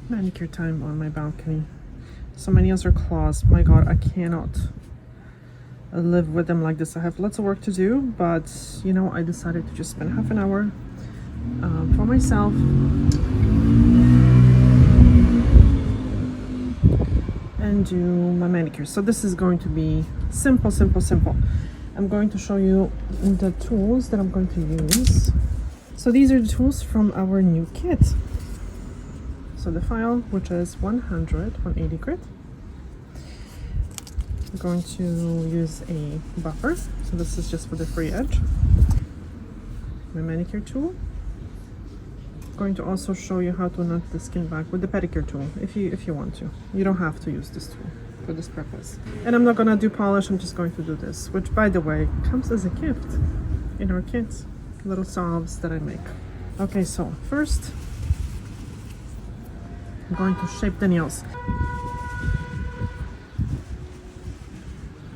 Manicure time on my balcony. So my nails are claws. My god, I cannot live with them like this. I have lots of work to do, but you know, I decided to just spend half an hour for myself and do my manicure. So this is going to be simple. I'm going to show you the tools that I'm going to use. So these are the tools from our new kit. So the file, which is 180 grit. I'm going to use a buffer. So this is just for the free edge. My manicure tool. I'm going to also show you how to knot the skin back with the pedicure tool if you want to. You don't have to use this tool for this purpose. And I'm not gonna do polish, I'm just going to do this, which by the way comes as a gift in our kit. Little salves that I make. Okay, so first I'm going to shape the nails.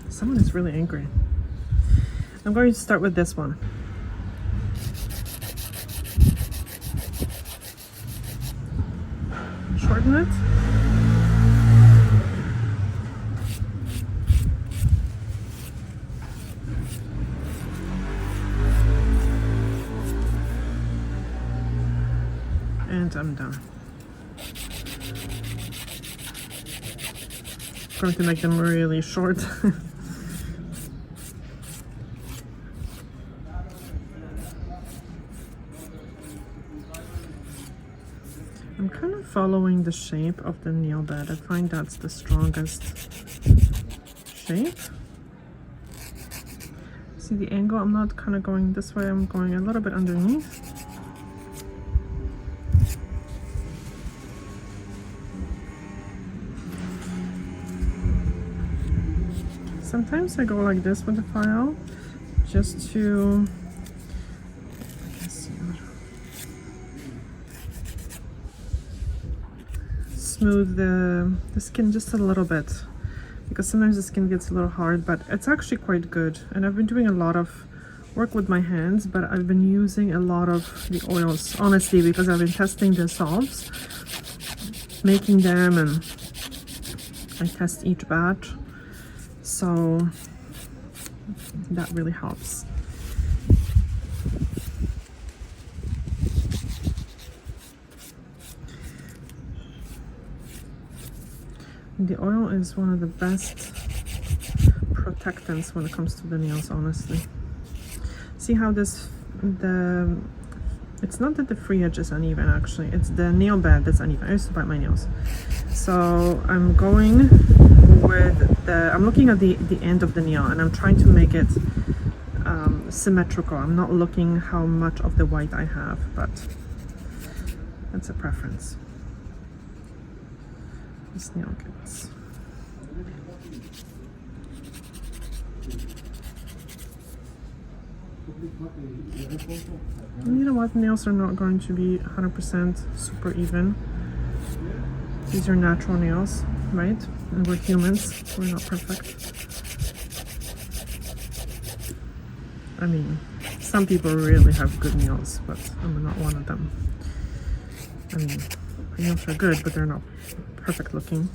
Someone is really angry. I'm going to start with this one. Shorten it. And I'm done. I'm going to make them really short. I'm kind of following the shape of the nail bed. I find that's the strongest shape. See the angle? I'm not kind of going this way, I'm going a little bit underneath. Sometimes I go like this with the file, just to smooth the skin just a little bit, because sometimes the skin gets a little hard, but it's actually quite good. And I've been doing a lot of work with my hands, but I've been using a lot of the oils, honestly, because I've been testing the salves, making them, and I test each batch. So that really helps. The oil is one of the best protectants when it comes to the nails, honestly. See how it's not that the free edge is uneven, actually, it's the nail bed that's uneven. I used to bite my nails. So I'm going with I'm looking at the end of the nail, and I'm trying to make it symmetrical. I'm not looking how much of the white I have, but that's a preference. This nail gets and you know what, nails are not going to be 100% super even. These are natural nails, right? And we're humans, we're not perfect. I mean, some people really have good nails, but I'm not one of them. I mean, my nails are good, but they're not perfect looking.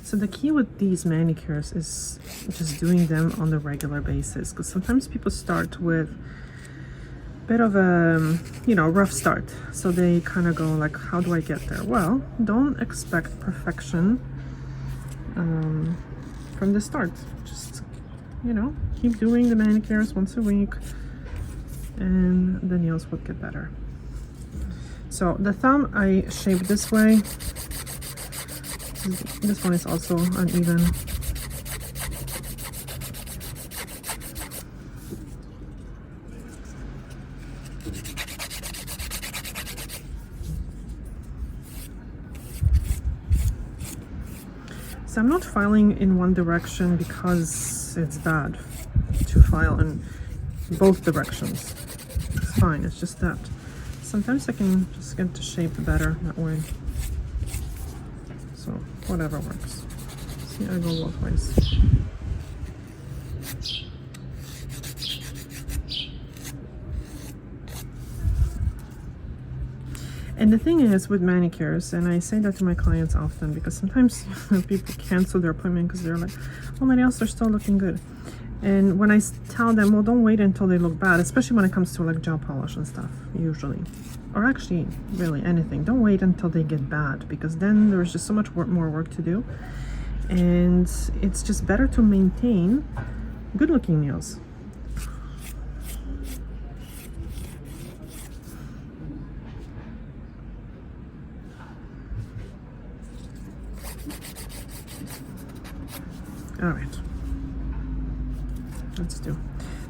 So the key with these manicures is just doing them on the regular basis, because sometimes people start with a bit of a, you know, rough start. So they kind of go like, how do I get there? Well, don't expect perfection from the start. Just, you know, keep doing the manicures once a week and the nails would get better. So the thumb I shaped this way. This one is also uneven. So I'm not filing in one direction because it's bad to file in both directions. It's fine, it's just that sometimes I can just get the shape better that way. So whatever works. See, I go both ways. And the thing is with manicures, and I say that to my clients often because sometimes people cancel their appointment because they're like, oh, my nails are still looking good. And when I tell them, well, don't wait until they look bad, especially when it comes to like gel polish and stuff, usually, or actually really anything, don't wait until they get bad, because then there's just so much more work to do. And it's just better to maintain good looking nails. All right, let's do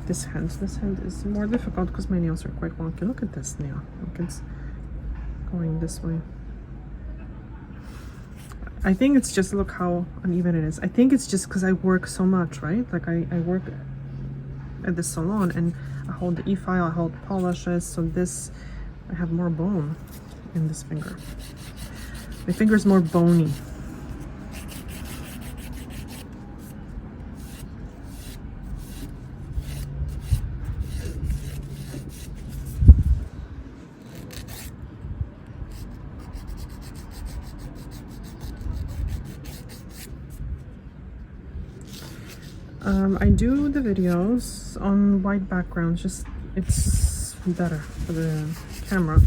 this hand. This hand is more difficult because my nails are quite wonky. Look at this nail. Look, it's going this way. I think it's just, look how uneven it is. I think it's just because I work so much, right? Like I work at the salon and I hold the e-file, I hold polishes, so this, I have more bone in this finger. My finger is more bony. I do the videos on white backgrounds, just it's better for the camera,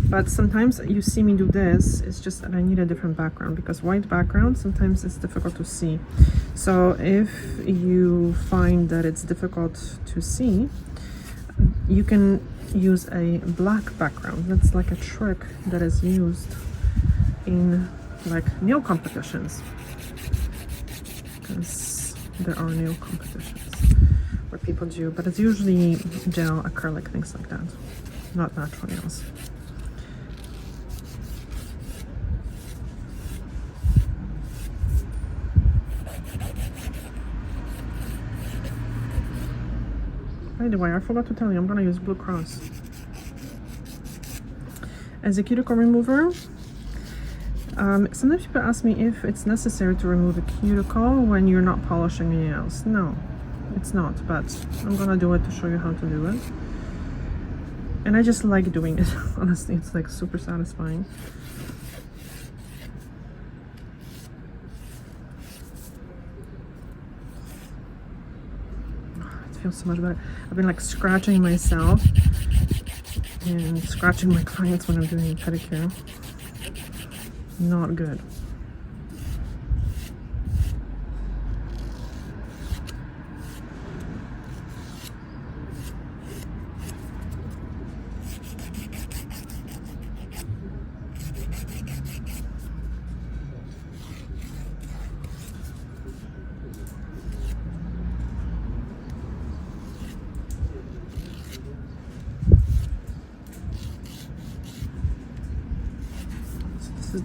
but sometimes you see me do this, it's just that I need a different background because white background sometimes it's difficult to see. So if you find that it's difficult to see, you can use a black background. That's like a trick that is used in like nail competitions, because there are nail competitions where people do, but it's usually gel, acrylic, things like that, not natural nails. By the way, I forgot to tell you, I'm gonna use Blue Cross as a cuticle remover. Sometimes people ask me if it's necessary to remove a cuticle when you're not polishing your nails. No, it's not, but I'm gonna do it to show you how to do it. And I just like doing it, honestly, it's like super satisfying. It feels so much better. I've been like scratching myself and scratching my clients when I'm doing a pedicure. Not good.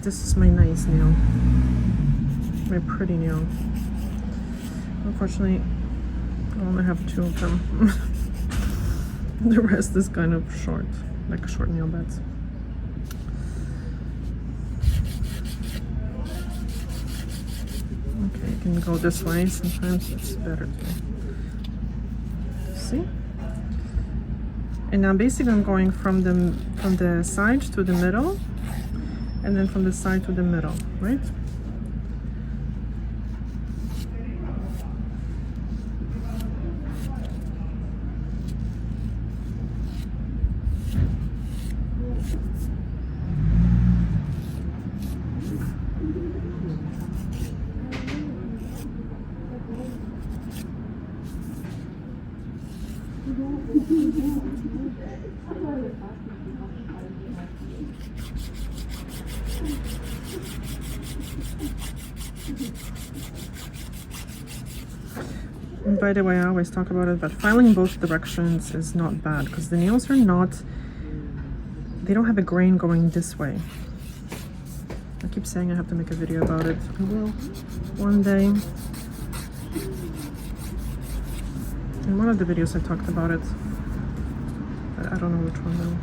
This is my nice nail, my pretty nail. Unfortunately, I only have 2 of them. The rest is kind of short, like a short nail beds. Okay, you can go this way. Sometimes it's better to see. And now basically I'm going from the side to the middle. And then from the side to the middle, right? And by the way, I always talk about it, but filing both directions is not bad because the nails are not, they don't have a grain going this way. I keep saying I have to make a video about it. I will one day. In one of the videos I talked about it, but I don't know which one though.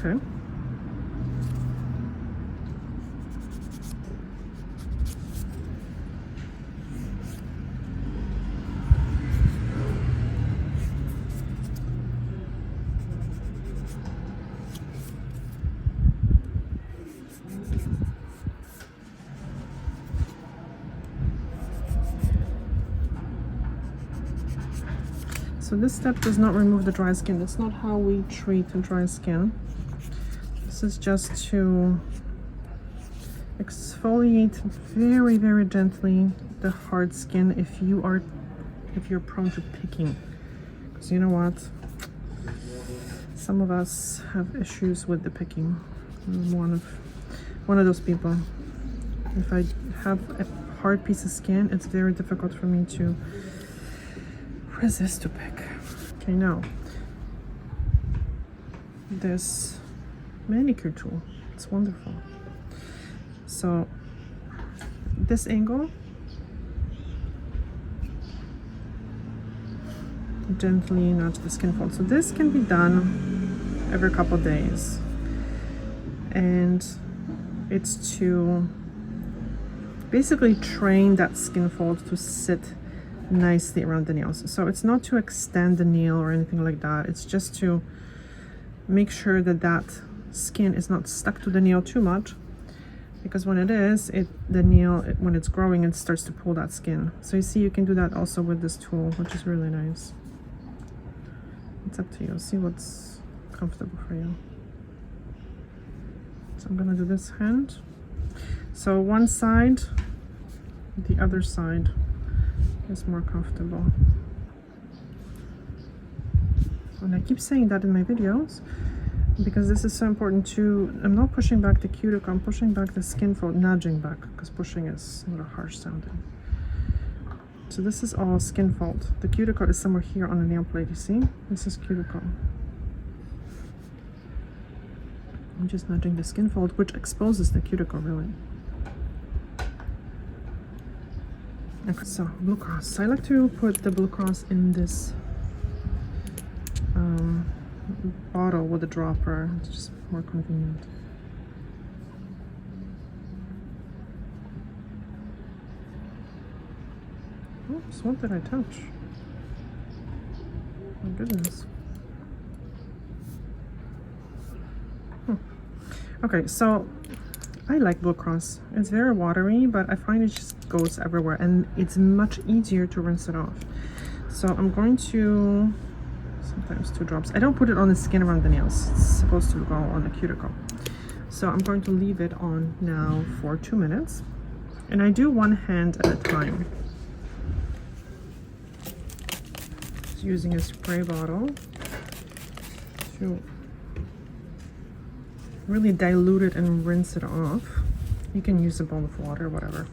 Okay. So this step does not remove the dry skin. That's not how we treat dry skin. This is just to exfoliate very, very gently the hard skin if you're prone to picking. Because you know what? Some of us have issues with the picking. I'm one of those people. If I have a hard piece of skin, it's very difficult for me to resist to pick. Okay, now this manicure tool, it's wonderful. So this angle, gently nudge the skin fold. So this can be done every couple days, and it's to basically train that skin fold to sit nicely around the nails. So it's not to extend the nail or anything like that. It's just to make sure that that skin is not stuck to the nail too much, because when it is, when it's growing, it starts to pull that skin. So you see, you can do that also with this tool, which is really nice. It's up to you. See what's comfortable for you. So I'm gonna do this hand. So one side, the other side is more comfortable. And I keep saying that in my videos because this is so important too. I'm not pushing back the cuticle, I'm pushing back the skin fold, nudging back, because pushing is a little harsh sounding. So this is all skin fold. The cuticle is somewhere here on the nail plate, you see? This is cuticle. I'm just nudging the skin fold, which exposes the cuticle really. Okay, so blue cross. I like to put the blue cross in this bottle with a dropper. It's just more convenient. Oops, what did I touch? My goodness. Okay, so I like blue cross. It's very watery, but I find it just goes everywhere, and it's much easier to rinse it off. So I'm going to, sometimes 2 drops. I don't put it on the skin around the nails. It's supposed to go on the cuticle. So I'm going to leave it on now for 2 minutes. And I do one hand at a time. Just using a spray bottle to really dilute it and rinse it off. You can use a bowl of water, whatever.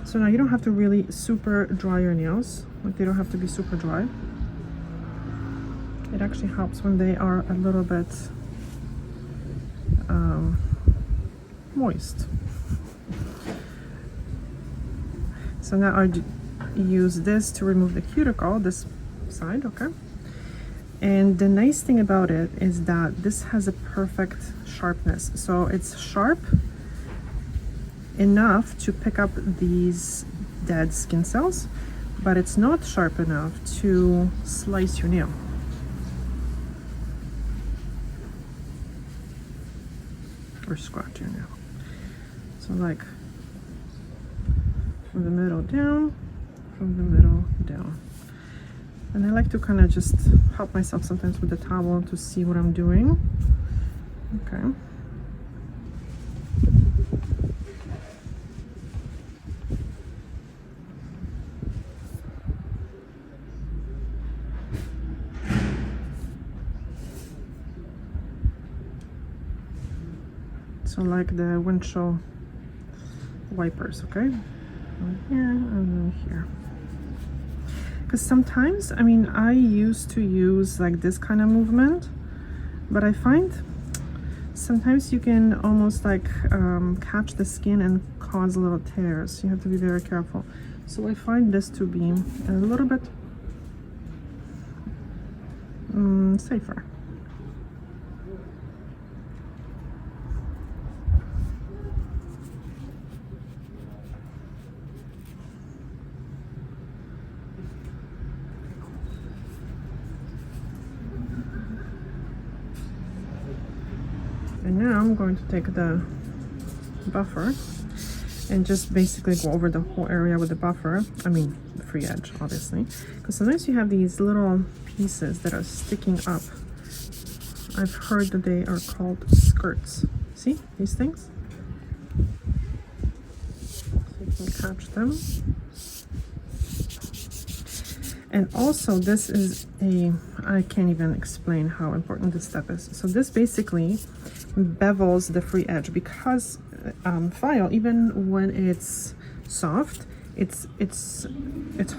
So now you don't have to really super dry your nails. Like, they don't have to be super dry. It actually helps when they are a little bit moist. So now I use this to remove the cuticle, this side, okay? And the nice thing about it is that this has a perfect sharpness. So it's sharp enough to pick up these dead skin cells, but it's not sharp enough to slice your nail. Or scratch your nail. So like from the middle down, from the middle down. And I like to kind of just help myself sometimes with the towel to see what I'm doing. Okay. So like the windshield wipers, okay? From here and then here. Because sometimes, I mean, I used to use like this kind of movement, but I find sometimes you can almost like catch the skin and cause little tears. You have to be very careful. So I find this to be a little bit safer. And now I'm going to take the buffer and just basically go over the whole area with the buffer. I mean, the free edge, obviously. Because sometimes you have these little pieces that are sticking up. I've heard that they are called skirts. See these things? So you can catch them. And also this is I can't even explain how important this step is. So this basically bevels the free edge, because file, even when it's soft, it's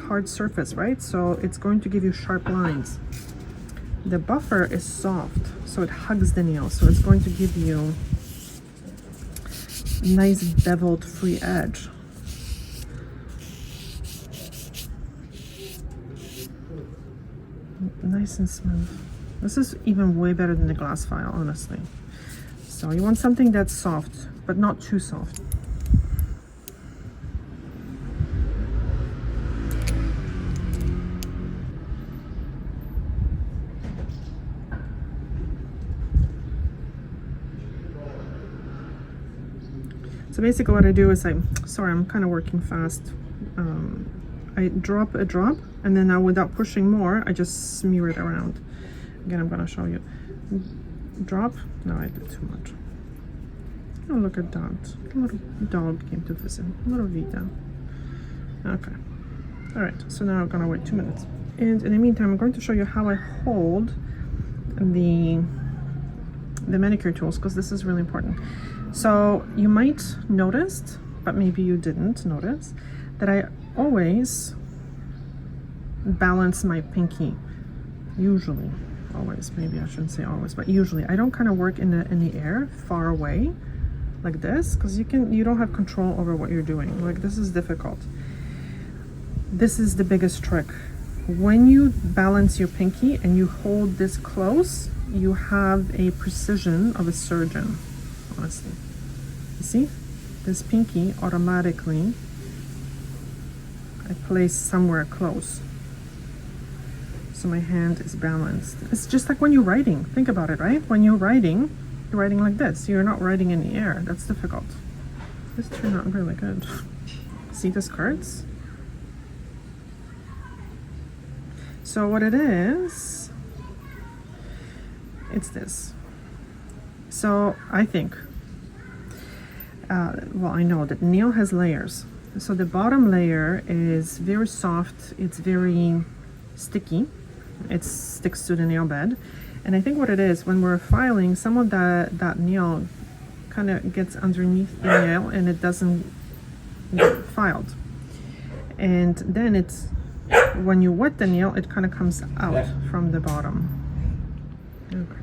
hard surface, right? So it's going to give you sharp lines. The buffer is soft, so it hugs the nail, so it's going to give you nice beveled free edge. Nice and smooth. This is even way better than the glass file, honestly. So you want something that's soft, but not too soft. So basically what I do is sorry, I'm kind of working fast. I drop a drop, and then now without pushing more, I just smear it around. Again, I'm gonna show you. Drop, no, I did too much. Oh, look at that. A little dog came to visit, a little Vita. Okay, all right, so now I'm gonna wait 2 minutes. And in the meantime, I'm going to show you how I hold the manicure tools, because this is really important. So you might notice, but maybe you didn't notice, that I always balance my pinky. Usually, always, maybe I shouldn't say always, but usually I don't kind of work in the air far away like this, because you don't have control over what you're doing. Like, this is difficult. This is the biggest trick. When you balance your pinky and you hold this close, you have a precision of a surgeon, honestly. You see, this pinky automatically I place somewhere close, so my hand is balanced. It's just like when you're writing. Think about it, right? When you're writing like this. You're not writing in the air. That's difficult. This turned out really good. See the skirts? So what it is, it's this. So I think, well, I know that nail has layers. So the bottom layer is very soft, it's very sticky, it sticks to the nail bed. And I think what it is, when we're filing, some of that nail kind of gets underneath the nail and it doesn't get filed. And then it's, when you wet the nail, it kind of comes out from the bottom. Okay.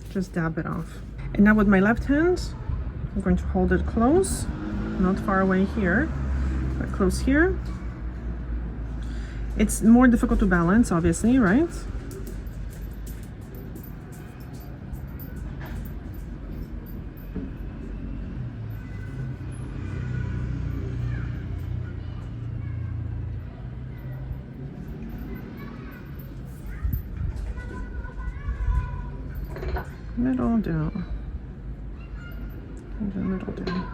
Just dab it off. And now with my left hand, I'm going to hold it close, not far away here, but close here. It's more difficult to balance, obviously, right? Middle down, and then middle down.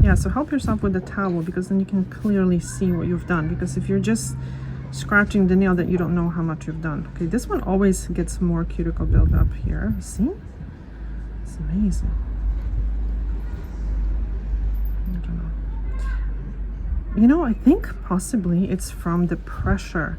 Yeah, so help yourself with the towel, because then you can clearly see what you've done. Because if you're just scratching the nail, that you don't know how much you've done. Okay, this one always gets more cuticle buildup here. See? It's amazing. I don't know. You know, I think possibly it's from the pressure,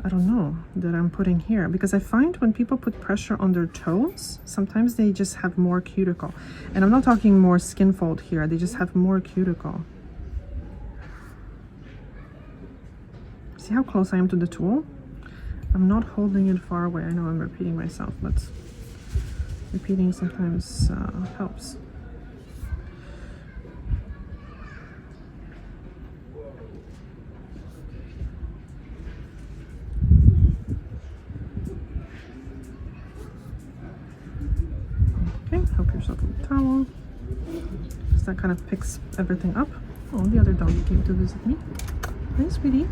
I don't know, that I'm putting here, because I find when people put pressure on their toes, sometimes they just have more cuticle. And I'm not talking more skin fold here, they just have more cuticle. See how close I am to the tool? I'm not holding it far away. I know I'm repeating myself, but repeating sometimes helps. Okay, help yourself with the towel. that kind of picks everything up. Oh, the other dog came to visit me. Hi, sweetie.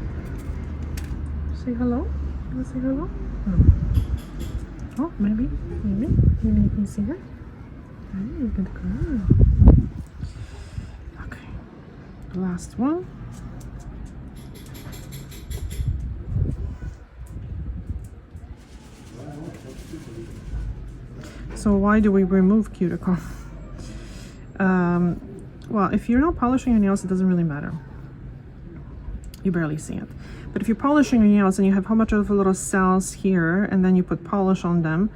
Say hello. You want to say hello? No. Oh, maybe you can see her. Hey, good girl. Okay, the last one. So why do we remove cuticle? Well, if you're not polishing your nails, it doesn't really matter. You barely see it. But if you're polishing your nails and you have how much of little cells here, and then you put polish on them,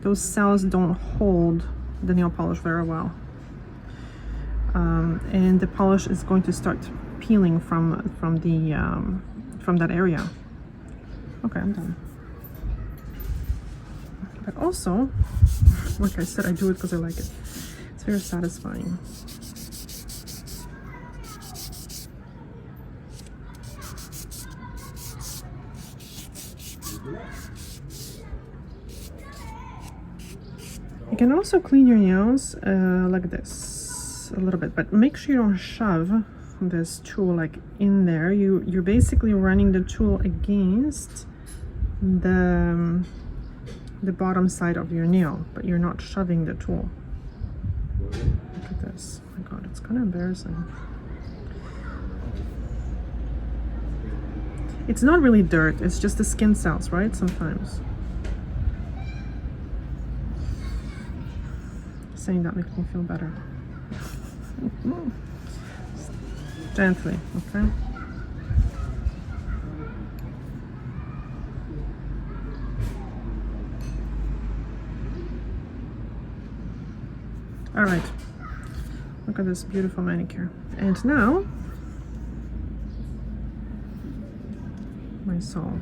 those cells don't hold the nail polish very well. And the polish is going to start peeling from that area. Okay, I'm done. But also, like I said, I do it because I like it. It's very satisfying. You can also clean your nails like this a little bit, but make sure you don't shove this tool like in there. You're basically running the tool against the bottom side of your nail, but you're not shoving the tool. Look at this. Oh my god, it's kind of embarrassing. It's not really dirt, it's just the skin cells, right? Sometimes. Saying that makes me feel better. Gently, okay? All right, look at this beautiful manicure. And now, my solve.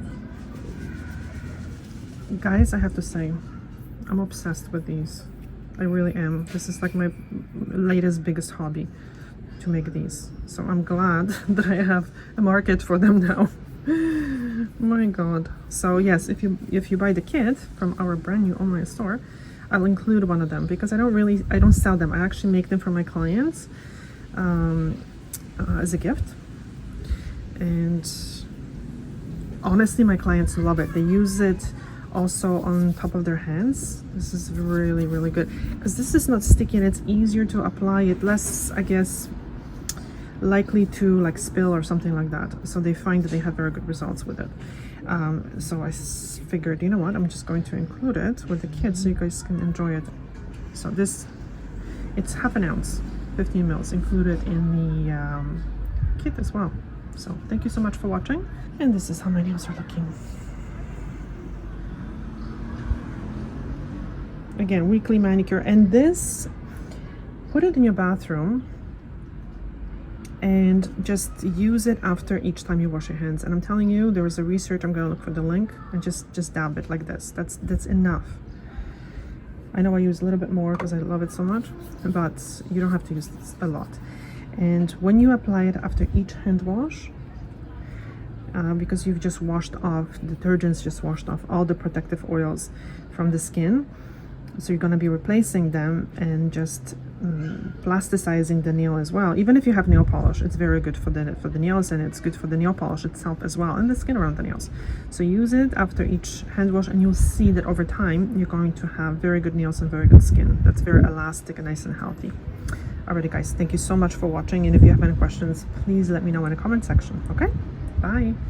Guys, I have to say, I'm obsessed with these. I really am. This is like my latest biggest hobby, to make these. So I'm glad that I have a market for them now. My god. So yes, if you buy the kit from our brand new online store, I'll include one of them, because I don't sell them. I actually make them for my clients as a gift. And honestly, my clients love it. They use it also on top of their hands. This is really, really good, because this is not sticky and it's easier to apply it, less, I guess, likely to like spill or something like that. So they find that they have very good results with it. So I figured, you know what, I'm just going to include it with the kit so you guys can enjoy it. So this, it's half an ounce, 15 mils, included in the kit as well. So thank you so much for watching, and this is how my nails are looking. Again, weekly manicure. And this, put it in your bathroom and just use it after each time you wash your hands. And I'm telling you, there is a research, I'm gonna look for the link, and just dab it like this. That's enough. I know I use a little bit more because I love it so much, but you don't have to use this a lot. And when you apply it after each hand wash, because you've just washed off, detergent's just washed off all the protective oils from the skin, so you're going to be replacing them and just plasticizing the nail as well. Even if you have nail polish, it's very good for the nails, and it's good for the nail polish itself as well, and the skin around the nails. So use it after each hand wash, and you'll see that over time you're going to have very good nails and very good skin that's very elastic and nice and healthy. Alrighty guys, thank you so much for watching, and if you have any questions, please let me know in the comment section. Okay, bye.